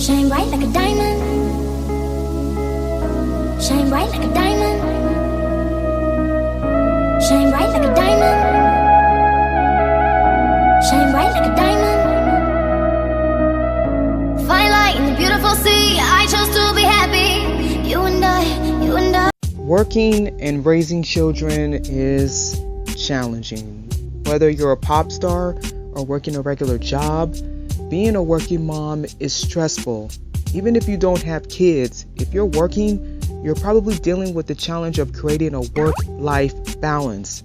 Shine bright like a diamond. Shine bright like a diamond. Shine bright like a diamond. Shine bright like a diamond. Fine light in the beautiful sea. I chose to be happy. You and I, you and I. Working and raising children is challenging. Whether you're a pop star or working a regular job, being a working mom is stressful. Even if you don't have kids, if you're working, you're probably dealing with the challenge of creating a work-life balance.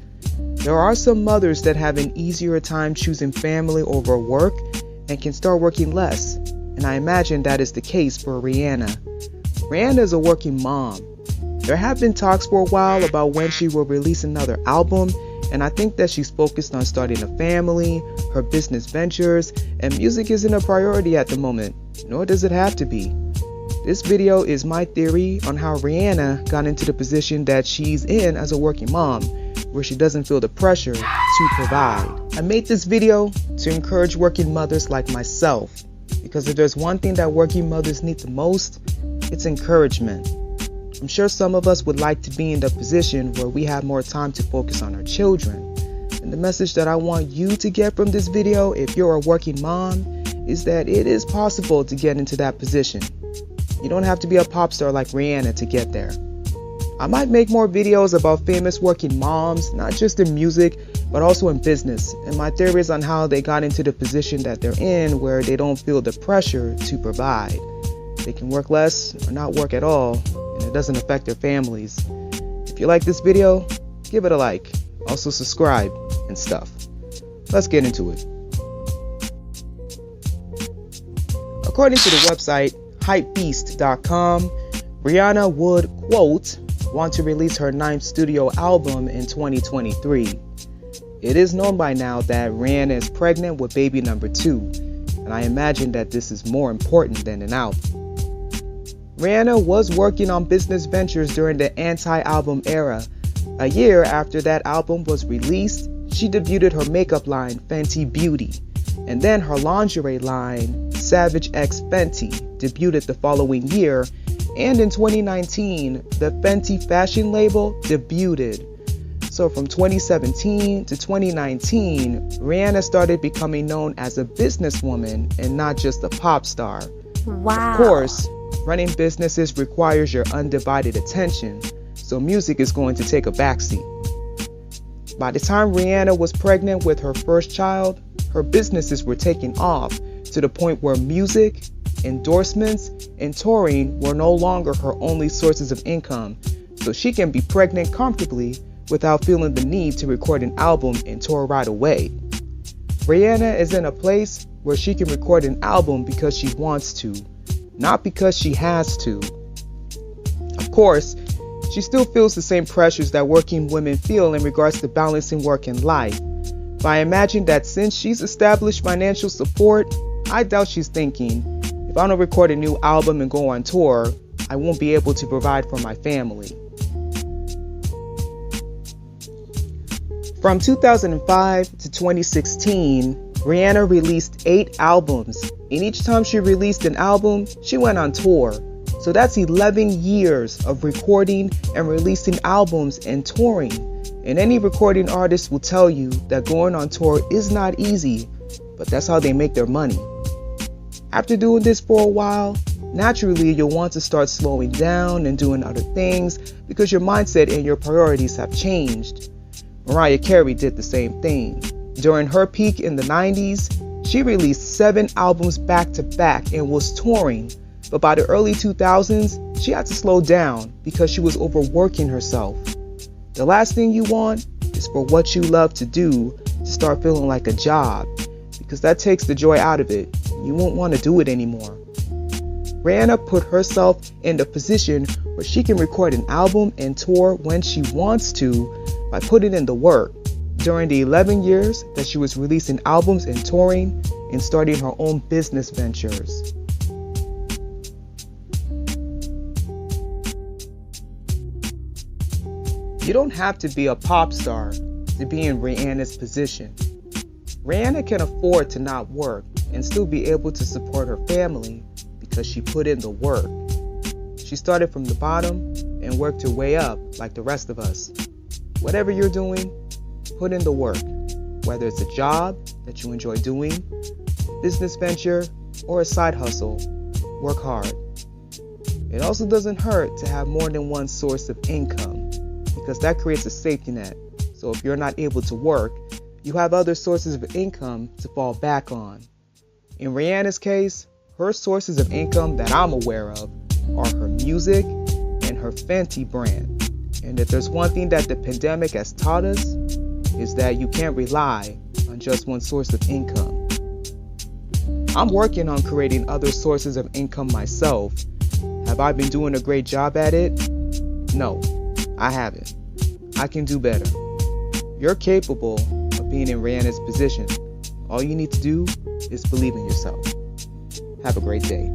There are some mothers that have an easier time choosing family over work and can start working less. And I imagine that is the case for Rihanna. Rihanna is a working mom. There have been talks for a while about when she will release another album, and I think that she's focused on starting a family, her business ventures, and music isn't a priority at the moment, nor does it have to be. This video is my theory on how Rihanna got into the position that she's in as a working mom, where she doesn't feel the pressure to provide. I made this video to encourage working mothers like myself, because if there's one thing that working mothers need the most, it's encouragement. I'm sure some of us would like to be in the position where we have more time to focus on our children. And the message that I want you to get from this video, if you're a working mom, is that it is possible to get into that position. You don't have to be a pop star like Rihanna to get there. I might make more videos about famous working moms, not just in music, but also in business, and my theories on how they got into the position that they're in, where they don't feel the pressure to provide. They can work less or not work at all, and it doesn't affect their families. If you like this video, give it a like. Also subscribe and stuff. Let's get into it. According to the website hypebeast.com, Rihanna would, quote, want to release her 9th studio album in 2023. It is known by now that Rihanna is pregnant with baby number 2, and I imagine that this is more important than an album. Rihanna was working on business ventures during the anti-album era. A year after that album was released, she debuted her makeup line, Fenty Beauty, and then her lingerie line, Savage X Fenty, debuted the following year, and in 2019, the Fenty fashion label debuted. So from 2017 to 2019, Rihanna started becoming known as a businesswoman and not just a pop star. Wow. Of course, running businesses requires your undivided attention, so music is going to take a backseat. By the time Rihanna was pregnant with her first child, her businesses were taking off to the point where music, endorsements, and touring were no longer her only sources of income, so she can be pregnant comfortably without feeling the need to record an album and tour right away. Rihanna is in a place where she can record an album because she wants to, not because she has to. Of course, she still feels the same pressures that working women feel in regards to balancing work and life. But I imagine that since she's established financial support, I doubt she's thinking, if I don't record a new album and go on tour, I won't be able to provide for my family. From 2005 to 2016, Rihanna released 8 albums, and each time she released an album, she went on tour. So that's 11 years of recording and releasing albums and touring. And any recording artist will tell you that going on tour is not easy, but that's how they make their money. After doing this for a while, naturally you'll want to start slowing down and doing other things because your mindset and your priorities have changed. Mariah Carey did the same thing. During her peak in the 90s, she released 7 albums back to back and was touring. But by the early 2000s, she had to slow down because she was overworking herself. The last thing you want is for what you love to do to start feeling like a job, because that takes the joy out of it. You won't want to do it anymore. Rihanna put herself in the position where she can record an album and tour when she wants to by putting in the work during the 11 years that she was releasing albums and touring and starting her own business ventures. You don't have to be a pop star to be in Rihanna's position. Rihanna can afford to not work and still be able to support her family because she put in the work. She started from the bottom and worked her way up like the rest of us. Whatever you're doing, put in the work. Whether it's a job that you enjoy doing, business venture, or a side hustle, work hard. It also doesn't hurt to have more than one source of income because that creates a safety net. So if you're not able to work, you have other sources of income to fall back on. In Rihanna's case, her sources of income that I'm aware of are her music and her Fenty brand. And if there's one thing that the pandemic has taught us, is that you can't rely on just one source of income. I'm working on creating other sources of income myself. Have I been doing a great job at it? No, I haven't. I can do better. You're capable of being in Rihanna's position. All you need to do is believe in yourself. Have a great day.